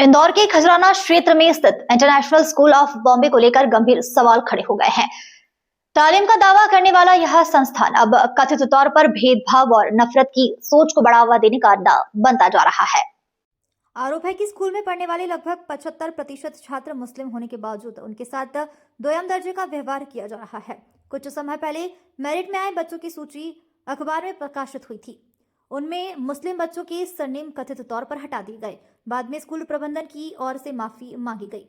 इंदौर के खजराना क्षेत्र में स्थित इंटरनेशनल स्कूल ऑफ बॉम्बे को लेकर गंभीर सवाल खड़े हो गए हैं। तालीम का दावा करने वाला यह संस्थान अब कथित तौर पर भेदभाव और नफरत की सोच को बढ़ावा देने का अड्डा बनता जा रहा है। आरोप है कि स्कूल में पढ़ने वाले लगभग 75% छात्र मुस्लिम होने के बावजूद उनके साथ दोयम दर्जे का व्यवहार किया जा रहा है। कुछ समय पहले मेरिट में आए बच्चों की सूची अखबार में प्रकाशित हुई थी। उनमें मुस्लिम बच्चों के सरनेम कथित तौर पर हटा दिए गए। बाद में स्कूल प्रबंधन की ओर से माफी मांगी गई,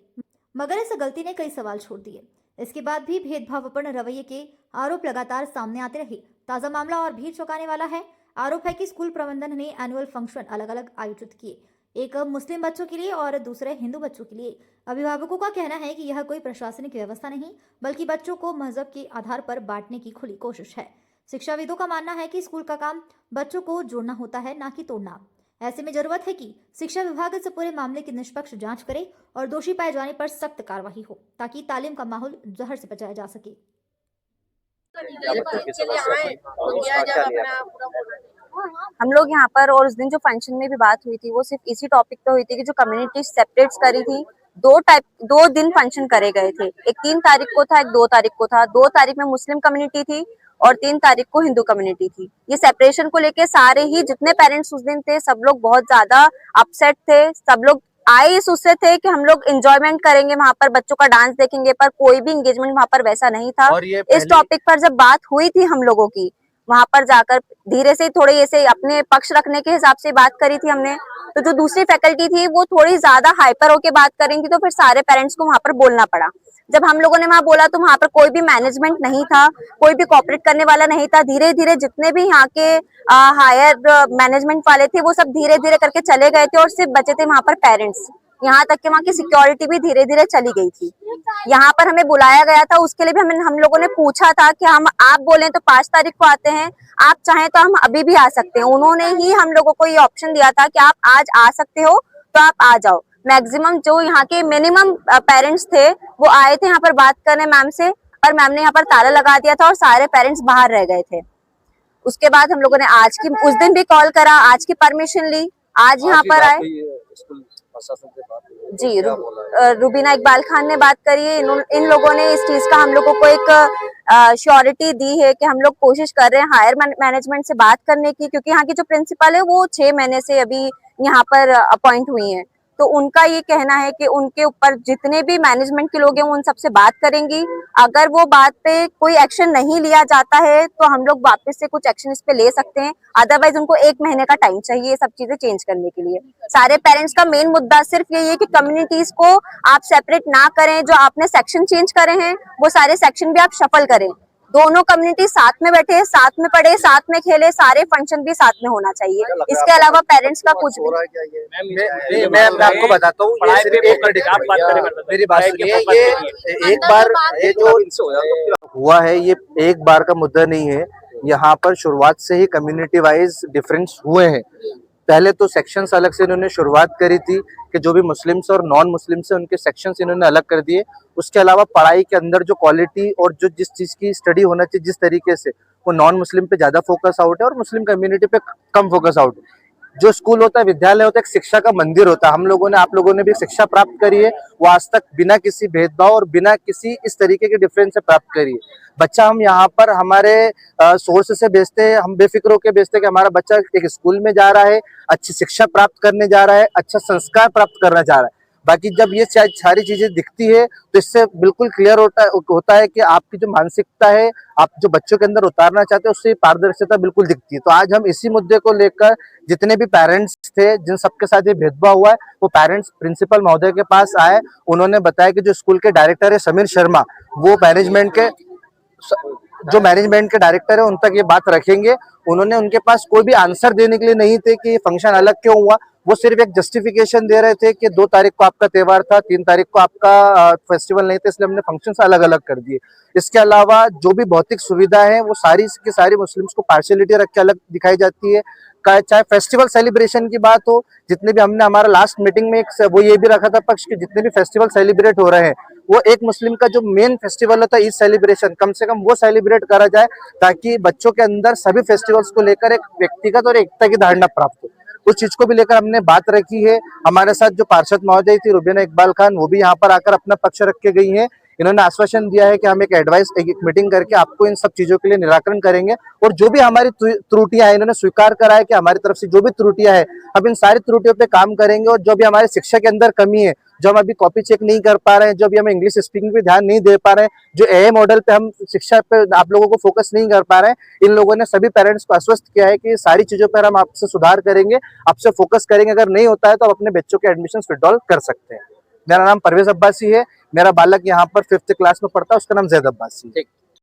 मगर इस गलती ने कई सवाल छोड़ दिए। इसके बाद भी भेदभावपूर्ण रवैये के आरोप लगातार सामने आते रहे। ताजा मामला और भी चौंकाने वाला है। आरोप है कि स्कूल प्रबंधन ने एनुअल फंक्शन अलग अलग आयोजित किए, एक मुस्लिम बच्चों के लिए और दूसरे हिंदू बच्चों के लिए। अभिभावकों का कहना है कि यह कोई प्रशासनिक व्यवस्था नहीं, बल्कि बच्चों को मजहब के आधार पर बांटने की खुली कोशिश है। शिक्षाविदों का मानना है कि स्कूल का काम बच्चों को जोड़ना होता है, ना कि तोड़ना। ऐसे में जरूरत है कि शिक्षा विभाग इस पूरे मामले की निष्पक्ष जांच करे और दोषी पाए जाने पर सख्त कार्रवाई हो, ताकि तालीम का माहौल जहर से बचाया जा सके। हम लोग यहाँ पर, और उस दिन जो फंक्शन में भी बात हुई थी वो सिर्फ इसी टॉपिक पे हुई थी कि जो कम्युनिटी सेपरेट करी थी। दो दिन फंक्शन करे गए थे, एक 3 तारीख को था, एक 2 तारीख को था। 2 तारीख में मुस्लिम कम्युनिटी थी और 3 तारीख को हिंदू कम्युनिटी थी। ये सेपरेशन को लेके सारे ही जितने पेरेंट्स उस दिन थे सब लोग बहुत ज्यादा अपसेट थे। सब लोग आए इस उससे थे कि हम लोग एंजॉयमेंट करेंगे, वहां पर बच्चों का डांस देखेंगे, पर कोई भी एंगेजमेंट वहां पर वैसा नहीं था। इस टॉपिक पर जब बात हुई थी हम लोगों की, वहां पर जाकर धीरे से थोड़े ऐसे अपने पक्ष रखने के हिसाब से बात करी थी हमने। तो जो दूसरी फैकल्टी थी वो थोड़ी ज्यादा हाइपर होके बात करेंगी, तो फिर सारे पेरेंट्स को वहां पर बोलना पड़ा। जब हम लोगों ने वहां बोला तो वहां पर कोई भी मैनेजमेंट नहीं था, कोई भी कोऑपरेट करने वाला नहीं था। धीरे धीरे जितने भी यहाँ के हायर मैनेजमेंट वाले थे वो सब धीरे धीरे करके चले गए थे और सिर्फ बचे थे वहां पर पेरेंट्स। यहाँ तक कि वहाँ की सिक्योरिटी भी धीरे धीरे चली गई थी। यहाँ पर हमें बुलाया गया था, उसके लिए भी हम लोगों ने पूछा था कि आप बोले तो 5 तारीख को आते हैं, आप चाहें तो हम अभी भी आ सकते हैं। उन्होंने ही हम लोगों को ये ऑप्शन दिया था कि आप आज आ सकते हो तो आप आ जाओ। मैक्सिमम जो यहाँ के मिनिमम पेरेंट्स थे वो आए थे यहाँ पर बात करने मैम से, और मैम ने यहाँ पर ताला लगा दिया था और सारे पेरेंट्स बाहर रह गए थे। उसके बाद हम लोगों ने उस दिन भी कॉल करा, आज की परमिशन ली, आज यहाँ पर आए जी। रुबीना इकबाल खान ने बात करी है। इन लोगों ने इस चीज का हम लोगों को एक श्योरिटी दी है कि हम लोग कोशिश कर रहे हैं हायर मैनेजमेंट से बात करने की, क्योंकि यहाँ की जो प्रिंसिपल है वो 6 महीने से अभी यहाँ पर अपॉइंट हुई हैं। तो उनका ये कहना है कि उनके ऊपर जितने भी मैनेजमेंट के लोग हैं उन सबसे बात करेंगी। अगर वो बात पे कोई एक्शन नहीं लिया जाता है तो हम लोग वापस से कुछ एक्शन इस पे ले सकते हैं। अदरवाइज उनको 1 महीने का टाइम चाहिए ये सब चीजें चेंज करने के लिए। सारे पेरेंट्स का मेन मुद्दा सिर्फ यही है कि कम्युनिटीज को आप सेपरेट ना करें। जो आपने सेक्शन चेंज करे हैं वो सारे सेक्शन भी आप शफल करें। दोनों कम्युनिटी साथ में बैठे, साथ में पढ़े, साथ में खेले, सारे फंक्शन भी साथ में होना चाहिए। इसके अलावा पेरेंट्स का कुछ भी। मैं आपको बताता हूँ, ये सिर्फ मेरी बात सुनिए। ये एक बार ये जो हुआ है ये एक बार का मुद्दा नहीं है। यहाँ पर शुरुआत से ही कम्युनिटी वाइज डिफरेंस हुए हैं। पहले तो सेक्शंस अलग से इन्होंने शुरुआत करी थी कि जो भी मुस्लिम्स और नॉन मुस्लिम्स है उनके सेक्शंस इन्होंने अलग कर दिए। उसके अलावा पढ़ाई के अंदर जो क्वालिटी और जो जिस चीज की स्टडी होना चाहिए जिस तरीके से, वो नॉन मुस्लिम पे ज्यादा फोकस आउट है और मुस्लिम कम्युनिटी पे कम फोकस आउट है। जो स्कूल होता है, विद्यालय होता है, एक शिक्षा का मंदिर होता है। हम लोगों ने, आप लोगों ने भी शिक्षा प्राप्त करी है, वो आज तक बिना किसी भेदभाव और बिना किसी इस तरीके के डिफरेंस से प्राप्त करी है। बच्चा हम यहाँ पर हमारे सोर्स से भेजते हैं, हम बेफिक्र होकर भेजते हैं कि हमारा बच्चा एक स्कूल में जा रहा है, अच्छी शिक्षा प्राप्त करने जा रहा है, अच्छा संस्कार प्राप्त करना चाह रहा है। बाकी जब ये सारी चीजें दिखती है तो इससे बिल्कुल क्लियर होता है कि आपकी जो मानसिकता है, आप जो बच्चों के अंदर उतारना चाहते हैं, उससे पारदर्शिता बिल्कुल दिखती है। तो आज हम इसी मुद्दे को लेकर जितने भी पेरेंट्स थे जिन सबके साथ ये भेदभाव हुआ है, वो पेरेंट्स प्रिंसिपल महोदय के पास आए। उन्होंने बताया कि जो स्कूल के डायरेक्टर है समीर शर्मा, वो मैनेजमेंट के डायरेक्टर है उन तक ये बात रखेंगे। उन्होंने उनके पास कोई भी आंसर देने के लिए नहीं थे कि ये फंक्शन अलग क्यों हुआ। वो सिर्फ एक जस्टिफिकेशन दे रहे थे कि 2 तारीख को आपका त्योहार था, 3 तारीख को आपका फेस्टिवल नहीं था, इसलिए हमने फंक्शंस अलग अलग कर दिए। इसके अलावा जो भी भौतिक सुविधा है वो सारी की सारी मुस्लिम्स को पार्शियलिटी रख के अलग दिखाई जाती है। चाहे फेस्टिवल सेलिब्रेशन की बात हो, जितने भी हमने हमारा लास्ट मीटिंग में वो ये भी रखा था पक्ष कि जितने भी फेस्टिवल सेलिब्रेट हो रहे हैं वो एक मुस्लिम का जो मेन फेस्टिवल होता है ईद सेलिब्रेशन, कम से कम वो सेलिब्रेट करा जाए ताकि बच्चों के अंदर सभी फेस्टिवल्स को लेकर एक व्यक्तिगत और एकता की धारणा प्राप्त हो। उस चीज को भी लेकर हमने बात रखी है। हमारे साथ जो पार्षद महोदय थी रुबीना इकबाल खान, वो भी यहाँ पर आकर अपना पक्ष रख के गई है। इन्होंने आश्वासन दिया है कि हम एक मीटिंग करके आपको इन सब चीजों के लिए निराकरण करेंगे, और जो भी हमारी त्रुटियां हैं, इन्होंने स्वीकार करा है कि हमारी तरफ से जो भी त्रुटियां है, हम इन सारी त्रुटियों पे काम करेंगे। और जो भी हमारे शिक्षा के अंदर कमी है, जो हम अभी कॉपी चेक नहीं कर पा रहे हैं, जो भी हम इंग्लिश स्पीकिंग पे ध्यान नहीं दे पा रहे हैं, जो एआई मॉडल पे हम शिक्षा पे आप लोगों को फोकस नहीं कर पा रहे हैं, इन लोगों ने सभी पेरेंट्स को आश्वस्त किया है कि सारी चीजों पर हम आपसे सुधार करेंगे, आपसे फोकस करेंगे। अगर नहीं होता है तो आप अपने बच्चों के एडमिशन विड्रॉल कर सकते हैं। मेरा नाम परवेज अब्बासी है, मेरा बालक यहाँ पर 5th क्लास में पढ़ता है, उसका नाम जैद अब्बासी है।